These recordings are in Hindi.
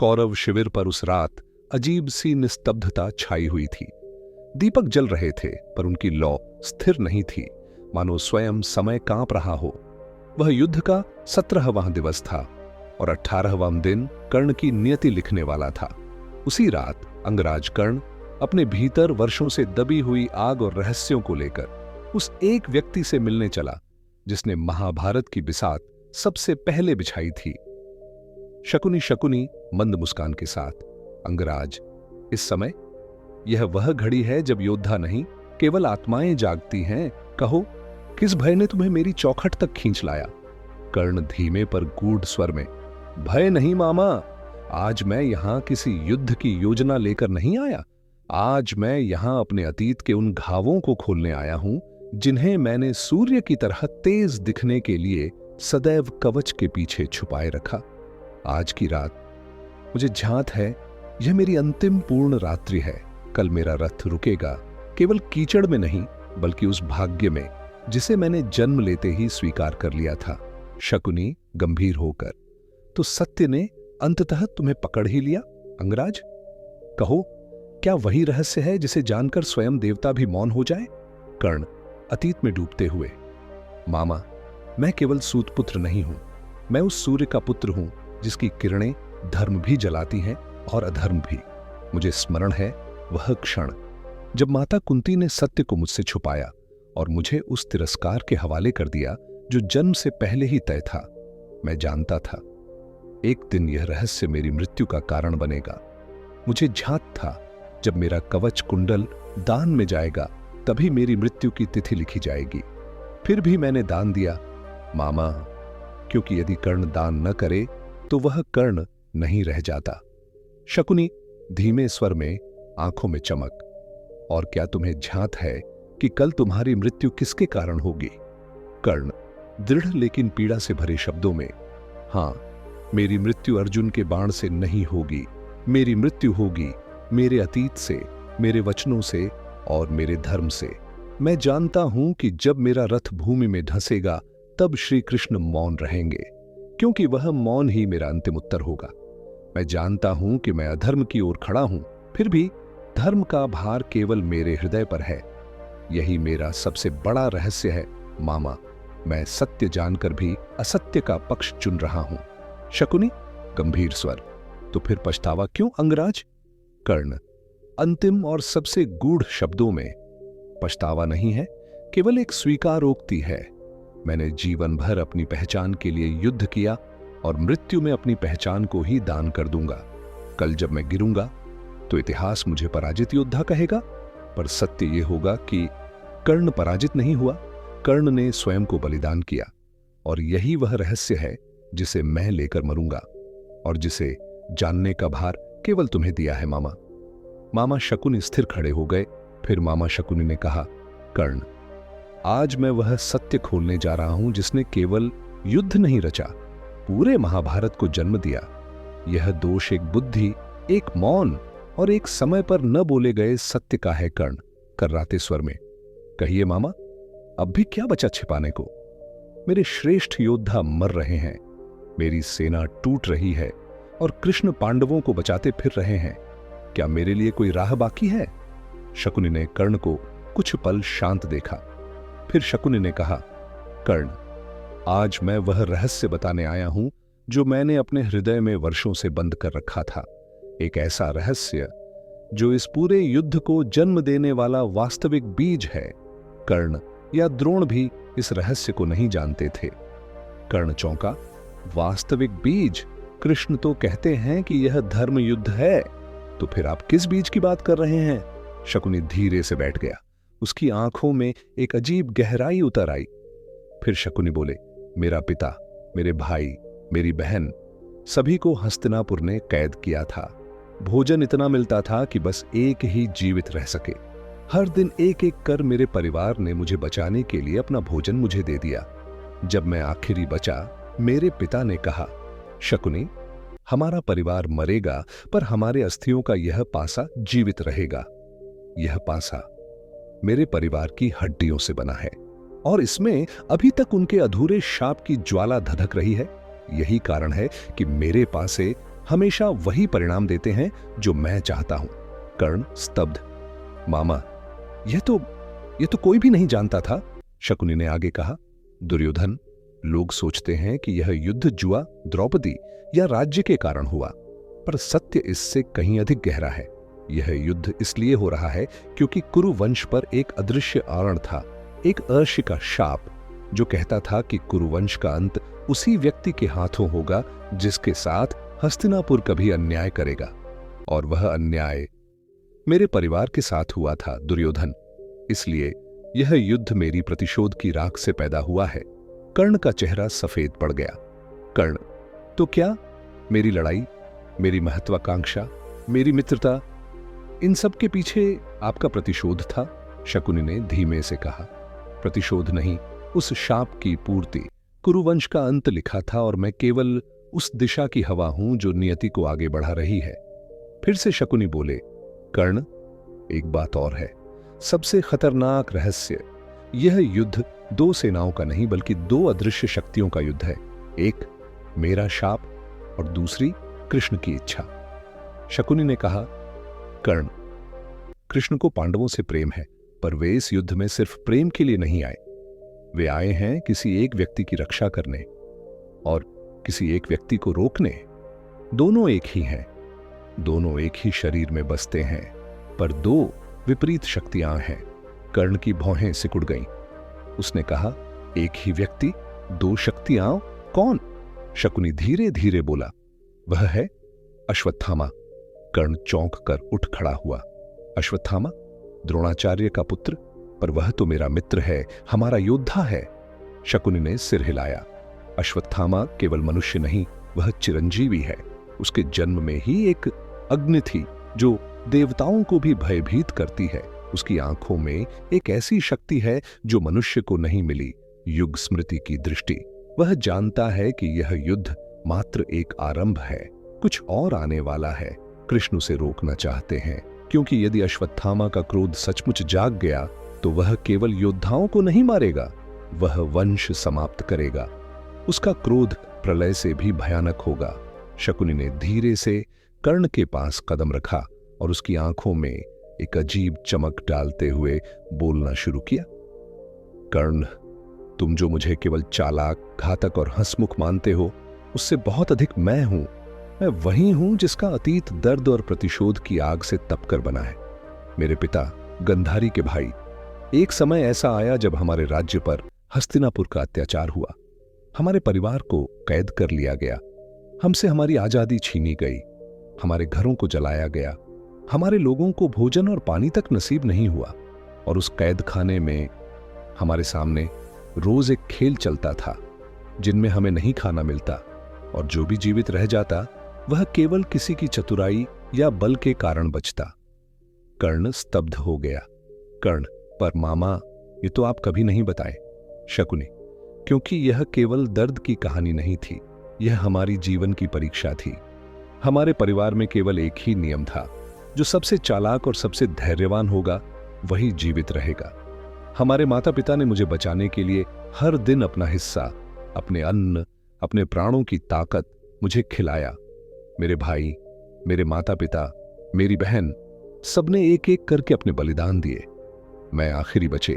कौरव शिविर पर उस रात अजीब सी निस्तब्धता छाई हुई थी। दीपक जल रहे थे, पर उनकी लौ स्थिर नहीं थी, मानो स्वयं समय कांप रहा हो। वह युद्ध का 17वां दिवस था और 18वां दिन कर्ण की नियति लिखने वाला था। उसी रात अंगराज कर्ण अपने भीतर वर्षों से दबी हुई आग और रहस्यों को लेकर उस एक व्यक्ति से मिलने चला जिसने महाभारत की बिसात सबसे पहले बिछाई थी। शकुनी शकुनी मंद मुस्कान के साथ, अंगराज, इस समय यह वह घड़ी है जब योद्धा नहीं केवल आत्माएं जागती हैं। कहो, किस भय ने तुम्हें मेरी चौखट तक खींच लाया? कर्ण धीमे पर गूढ़ स्वर में, भय नहीं मामा, आज मैं यहां किसी युद्ध की योजना लेकर नहीं आया। आज मैं यहां अपने अतीत के उन घावों को खोलने आया हूं जिन्हें मैंने सूर्य की तरह तेज दिखने के लिए सदैव कवच के पीछे छुपाए रखा। आज की रात मुझे झांत है, यह मेरी अंतिम पूर्ण रात्रि है। कल मेरा रथ रुकेगा, केवल कीचड़ में नहीं बल्कि उस भाग्य में जिसे मैंने जन्म लेते ही स्वीकार कर लिया था। शकुनी गंभीर होकर, तो सत्य ने अंततः तुम्हें पकड़ ही लिया अंगराज? कहो, क्या वही रहस्य है जिसे जानकर स्वयं देवता भी मौन हो जाए? कर्ण अतीत में डूबते हुए, मामा, मैं केवल सूतपुत्र नहीं हूं, मैं उस सूर्य का पुत्र हूं जिसकी किरणें धर्म भी जलाती हैं और अधर्म भी। मुझे स्मरण है वह क्षण जब माता कुंती ने सत्य को मुझसे छुपाया और मुझे उस तिरस्कार के हवाले कर दिया जो जन्म से पहले ही तय था। मैं जानता था एक दिन यह रहस्य मेरी मृत्यु का कारण बनेगा। मुझे झांत था जब मेरा कवच कुंडल दान में जाएगा तभी मेरी मृत्यु की तिथि लिखी जाएगी। फिर भी मैंने दान दिया मामा, क्योंकि यदि कर्ण दान न करे तो वह कर्ण नहीं रह जाता। शकुनी धीमे स्वर में, आंखों में चमक, और क्या तुम्हें झांत है कि कल तुम्हारी मृत्यु किसके कारण होगी? कर्ण दृढ़ लेकिन पीड़ा से भरे शब्दों में, हां, मेरी मृत्यु अर्जुन के बाण से नहीं होगी। मेरी मृत्यु होगी मेरे अतीत से, मेरे वचनों से और मेरे धर्म से। मैं जानता हूं कि जब मेरा रथ भूमि में धंसेगा तब श्री कृष्ण मौन रहेंगे, क्योंकि वह मौन ही मेरा अंतिम उत्तर होगा। मैं जानता हूं कि मैं अधर्म की ओर खड़ा हूं, फिर भी धर्म का भार केवल मेरे हृदय पर है। यही मेरा सबसे बड़ा रहस्य है मामा। मैं सत्य जानकर भी असत्य का पक्ष चुन रहा हूं। शकुनी गंभीर स्वर, तो फिर पछतावा क्यों अंगराज? कर्ण अंतिम और सबसे गूढ़ शब्दों में, पछतावा नहीं है, केवल एक स्वीकारोक्ति है। मैंने जीवन भर अपनी पहचान के लिए युद्ध किया और मृत्यु में अपनी पहचान को ही दान कर दूंगा। कल जब मैं गिरूंगा तो इतिहास मुझे पराजित योद्धा कहेगा, पर सत्य यह होगा कि कर्ण पराजित नहीं हुआ, कर्ण ने स्वयं को बलिदान किया। और यही वह रहस्य है जिसे मैं लेकर मरूंगा और जिसे जानने का भार केवल तुम्हें दिया है मामा। मामा शकुनी स्थिर खड़े हो गए। फिर मामा शकुनी ने कहा, कर्ण, आज मैं वह सत्य खोलने जा रहा हूं जिसने केवल युद्ध नहीं रचा, पूरे महाभारत को जन्म दिया। यह दोष एक बुद्धि, एक मौन और एक समय पर न बोले गए सत्य का है। कर्ण कर्राते स्वर में, कहिए मामा, अब भी क्या बचा छिपाने को? मेरे श्रेष्ठ योद्धा मर रहे हैं, मेरी सेना टूट रही है और कृष्ण पांडवों को बचाते फिर रहे हैं। क्या मेरे लिए कोई राह बाकी है? शकुनी ने कर्ण को कुछ पल शांत देखा। फिर शकुनी ने कहा, कर्ण, आज मैं वह रहस्य बताने आया हूं जो मैंने अपने हृदय में वर्षों से बंद कर रखा था। एक ऐसा रहस्य जो इस पूरे युद्ध को जन्म देने वाला वास्तविक बीज है। कर्ण या द्रोण भी इस रहस्य को नहीं जानते थे। कर्ण चौंका, वास्तविक बीज? कृष्ण तो कहते हैं कि यह धर्म युद्ध है, तो फिर आप किस बीज की बात कर रहे हैं? शकुनी धीरे से बैठ गया। उसकी आंखों में एक अजीब गहराई उतर आई। फिर शकुनी बोले, मेरा पिता, मेरे भाई, मेरी बहन, सभी को हस्तिनापुर ने कैद किया था। भोजन इतना मिलता था कि बस एक ही जीवित रह सके। हर दिन एक एक कर मेरे परिवार ने मुझे बचाने के लिए अपना भोजन मुझे दे दिया। जब मैं आखिरी बचा, मेरे पिता ने कहा, शकुनी, हमारा परिवार मरेगा पर हमारे अस्थियों का यह पासा जीवित रहेगा। यह पासा मेरे परिवार की हड्डियों से बना है और इसमें अभी तक उनके अधूरे शाप की ज्वाला धधक रही है। यही कारण है कि मेरे पासे हमेशा वही परिणाम देते हैं जो मैं चाहता हूं। कर्ण स्तब्ध। मामा, यह तो कोई भी नहीं जानता था, शकुनी ने आगे कहा। दुर्योधन, लोग सोचते हैं कि यह युद्ध जुआ, द्रौपदी या राज्य के कारण हुआ, पर सत्य इससे कहीं अधिक गहरा है। यह युद्ध इसलिए हो रहा है क्योंकि कुरु वंश पर एक अदृश्य आरण था, एक अर्षि का शाप, जो कहता था कि कुरुवंश का अंत उसी व्यक्ति के हाथों होगा जिसके साथ हस्तिनापुर कभी अन्याय करेगा। और वह अन्याय मेरे परिवार के साथ हुआ था, दुर्योधन। इसलिए यह युद्ध मेरी प्रतिशोध की राख से पैदा हुआ है। कर्ण का चेहरा सफेद पड़ गया। कर्ण, तो क्या मेरी लड़ाई, मेरी महत्वाकांक्षा, मेरी मित्रता, इन सब के पीछे आपका प्रतिशोध था? शकुनी ने धीमे से कहा। प्रतिशोध नहीं, उस शाप की पूर्ति। कुरुवंश का अंत लिखा था और मैं केवल उस दिशा की हवा हूं जो नियति को आगे बढ़ा रही है। फिर से शकुनी बोले, कर्ण, एक बात और है, सबसे खतरनाक रहस्य। यह युद्ध दो सेनाओं का नहीं बल्कि दो अदृश्य शक्तियों का युद्ध है। एक मेरा शाप और दूसरी कृष्ण की इच्छा। शकुनी ने कहा, कर्ण, कृष्ण को पांडवों से प्रेम है, पर वे इस युद्ध में सिर्फ प्रेम के लिए नहीं आए। वे आए हैं किसी एक व्यक्ति की रक्षा करने और किसी एक व्यक्ति को रोकने। दोनों एक ही हैं, दोनों एक ही शरीर में बसते हैं, पर दो विपरीत शक्तियां हैं। कर्ण की भौहें सिकुड़ गईं। उसने कहा, एक ही व्यक्ति, दो शक्तियां? कौन? शकुनी धीरे धीरे बोला, वह है अश्वत्थामा। कर्ण चौंक कर उठ खड़ा हुआ। अश्वत्थामा? द्रोणाचार्य का पुत्र? पर वह तो मेरा मित्र है, हमारा योद्धा है। शकुनी ने सिर हिलाया। अश्वत्थामा केवल मनुष्य नहीं, वह चिरंजीवी है। उसके जन्म में ही एक अग्नि थी जो देवताओं को भी भयभीत करती है। उसकी आंखों में एक ऐसी शक्ति है जो मनुष्य को नहीं मिली, युग स्मृति की दृष्टि। वह जानता है कि यह युद्ध मात्र एक आरंभ है, कुछ और आने वाला है। कृष्ण उसे रोकना चाहते हैं, क्योंकि यदि अश्वत्थामा का क्रोध सचमुच जाग गया तो वह केवल योद्धाओं को नहीं मारेगा, वह वंश समाप्त करेगा। उसका क्रोध प्रलय से भी भयानक होगा। शकुनी ने धीरे से कर्ण के पास कदम रखा और उसकी आंखों में एक अजीब चमक डालते हुए बोलना शुरू किया। कर्ण, तुम जो मुझे केवल चालाक, घातक और हंसमुख मानते हो, उससे बहुत अधिक मैं हूं। मैं वही हूं जिसका अतीत दर्द और प्रतिशोध की आग से तपकर बना है। मेरे पिता गंधारी के भाई, एक समय ऐसा आया जब हमारे राज्य पर हस्तिनापुर का अत्याचार हुआ। हमारे परिवार को कैद कर लिया गया, हमसे हमारी आजादी छीनी गई, हमारे घरों को जलाया गया, हमारे लोगों को भोजन और पानी तक नसीब नहीं हुआ। और उस कैद खाने में हमारे सामने रोज एक खेल चलता था जिनमें हमें नहीं खाना मिलता, और जो भी जीवित रह जाता वह केवल किसी की चतुराई या बल के कारण बचता। कर्ण स्तब्ध हो गया। कर्ण, पर मामा, ये तो आप कभी नहीं बताए। शकुनी, क्योंकि यह केवल दर्द की कहानी नहीं थी, यह हमारी जीवन की परीक्षा थी। हमारे परिवार में केवल एक ही नियम था, जो सबसे चालाक और सबसे धैर्यवान होगा वही जीवित रहेगा। हमारे माता पिता ने मुझे बचाने के लिए हर दिन अपना हिस्सा, अपने अन्न, अपने प्राणों की ताकत मुझे खिलाया। मेरे भाई, मेरे माता पिता, मेरी बहन, सबने एक एक करके अपने बलिदान दिए। मैं आखिरी बचे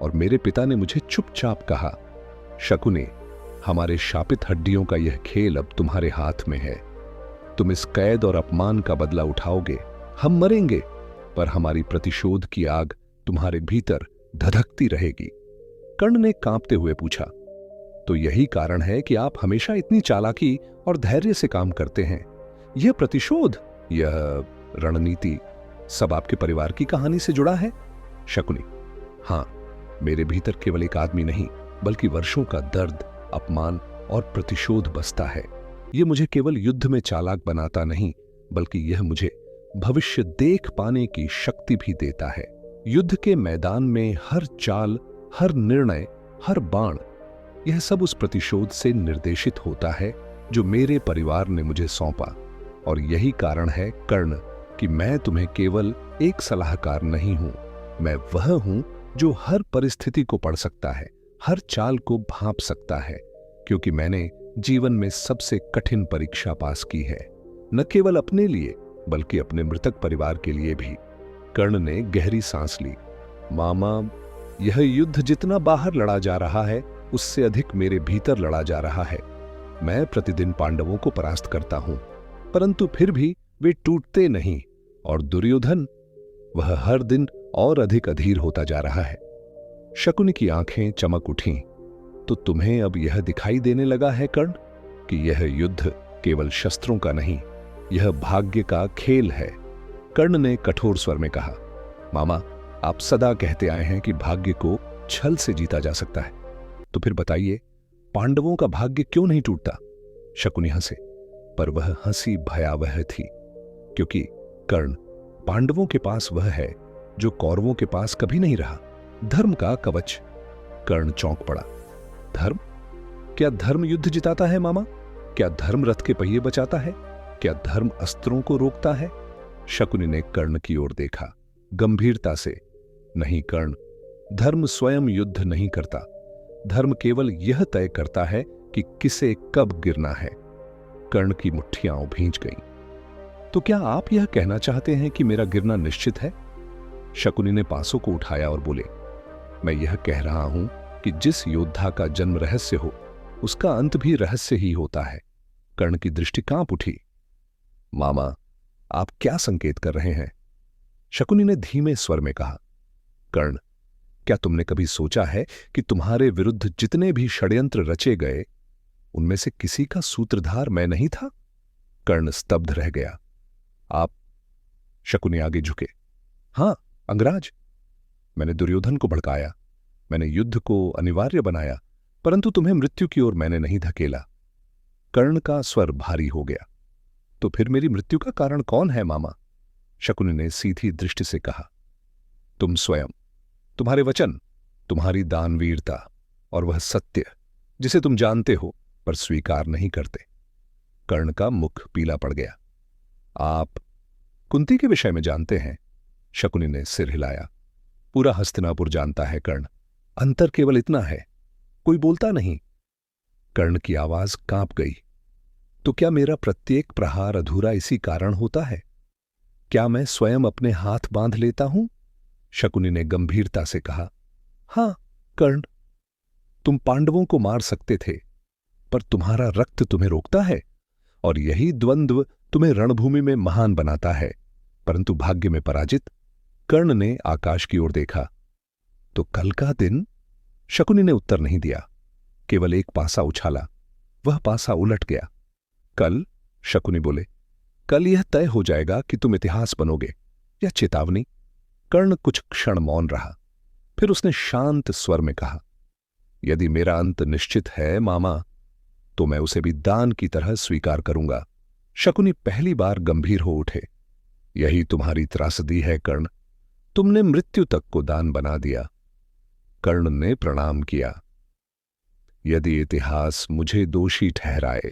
और मेरे पिता ने मुझे चुपचाप कहा, शकुनी, हमारे शापित हड्डियों का यह खेल अब तुम्हारे हाथ में है। तुम इस कैद और अपमान का बदला उठाओगे, हम मरेंगे, पर हमारी प्रतिशोध की आग तुम्हारे भीतर धधकती रहेगी। कर्ण ने कांपते हुए पूछा, तो यही कारण है कि आप हमेशा इतनी चालाकी और धैर्य से काम करते हैं? यह प्रतिशोध, यह रणनीति, सब आपके परिवार की कहानी से जुड़ा है? शकुनी, हां, मेरे भीतर केवल एक आदमी नहीं बल्कि वर्षों का दर्द, अपमान और प्रतिशोध बसता है। यह मुझे केवल युद्ध में चालाक बनाता नहीं, बल्कि यह मुझे भविष्य देख पाने की शक्ति भी देता है। युद्ध के मैदान में हर चाल, हर निर्णय, हर बाण, यह सब उस प्रतिशोध से निर्देशित होता है जो मेरे परिवार ने मुझे सौंपा। और यही कारण है कर्ण कि मैं तुम्हें केवल एक सलाहकार नहीं हूं, मैं वह हूं जो हर परिस्थिति को पढ़ सकता है, हर चाल को भांप सकता है, क्योंकि मैंने जीवन में सबसे कठिन परीक्षा पास की है। न केवल अपने लिए बल्कि अपने मृतक परिवार के लिए भी। कर्ण ने गहरी सांस ली। मामा, यह युद्ध जितना बाहर लड़ा जा रहा है उससे अधिक मेरे भीतर लड़ा जा रहा है। मैं प्रतिदिन पांडवों को परास्त करता हूं, परंतु फिर भी वे टूटते नहीं, और दुर्योधन, वह हर दिन और अधिक अधीर होता जा रहा है। शकुनि की आंखें चमक उठीं। तो तुम्हें अब यह दिखाई देने लगा है कर्ण कि यह युद्ध केवल शस्त्रों का नहीं, यह भाग्य का खेल है। कर्ण ने कठोर स्वर में कहा, मामा, आप सदा कहते आए हैं कि भाग्य को छल से जीता जा सकता है, तो फिर बताइए पांडवों का भाग्य क्यों नहीं टूटता? शकुनि हंसे, पर वह हंसी भयावह थी, क्योंकि कर्ण, पांडवों के पास वह है जो कौरवों के पास कभी नहीं रहा, धर्म का कवच। कर्ण चौंक पड़ा। धर्म? क्या धर्म युद्ध जिताता है मामा? क्या धर्म रथ के पहिए बचाता है? क्या धर्म अस्त्रों को रोकता है? शकुनि ने कर्ण की ओर देखा गंभीरता से। नहीं कर्ण, धर्म स्वयं युद्ध नहीं करता। धर्म केवल यह तय करता है कि किसे कब गिरना है। कर्ण की मुट्ठियां भींच गईं। तो क्या आप यह कहना चाहते हैं कि मेरा गिरना निश्चित है? शकुनि ने पासों को उठाया और बोले, मैं यह कह रहा हूं कि जिस योद्धा का जन्म रहस्य हो उसका अंत भी रहस्य ही होता है। कर्ण की दृष्टि कांप उठी। मामा, आप क्या संकेत कर रहे हैं? शकुनि ने धीमे स्वर में कहा, कर्ण, क्या तुमने कभी सोचा है कि तुम्हारे विरुद्ध जितने भी षड्यंत्र रचे गए उनमें से किसी का सूत्रधार मैं नहीं था? कर्ण स्तब्ध रह गया। आप? शकुनि आगे झुके। हां, अंगराज। मैंने दुर्योधन को भड़काया, मैंने युद्ध को अनिवार्य बनाया, परंतु तुम्हें मृत्यु की ओर मैंने नहीं धकेला। कर्ण का स्वर भारी हो गया। तो फिर मेरी मृत्यु का कारण कौन है मामा? शकुनि ने सीधी दृष्टि से कहा, तुम स्वयं, तुम्हारे वचन, तुम्हारी दानवीरता और वह सत्य जिसे तुम जानते हो पर स्वीकार नहीं करते। कर्ण का मुख पीला पड़ गया। आप कुंती के विषय में जानते हैं? शकुनि ने सिर हिलाया। पूरा हस्तिनापुर जानता है कर्ण, अंतर केवल इतना है, कोई बोलता नहीं। कर्ण की आवाज कांप गई। तो क्या मेरा प्रत्येक प्रहार अधूरा इसी कारण होता है? क्या मैं स्वयं अपने हाथ बांध लेता हूं? शकुनि ने गंभीरता से कहा, हां कर्ण, तुम पांडवों को मार सकते थे, पर तुम्हारा रक्त तुम्हें रोकता है, और यही द्वंद्व तुम्हें रणभूमि में महान बनाता है, परंतु भाग्य में पराजित। कर्ण ने आकाश की ओर देखा। तो कल का दिन? शकुनि ने उत्तर नहीं दिया, केवल एक पासा उछाला। वह पासा उलट गया। कल? शकुनि बोले, कल यह तय हो जाएगा कि तुम इतिहास बनोगे या चेतावनी। कर्ण कुछ क्षण मौन रहा, फिर उसने शांत स्वर में कहा, यदि मेरा अंत निश्चित है मामा, तो मैं उसे भी दान की तरह स्वीकार करूंगा। शकुनि पहली बार गंभीर हो उठे। यही तुम्हारी त्रासदी है कर्ण, तुमने मृत्यु तक को दान बना दिया। कर्ण ने प्रणाम किया। यदि इतिहास मुझे दोषी ठहराए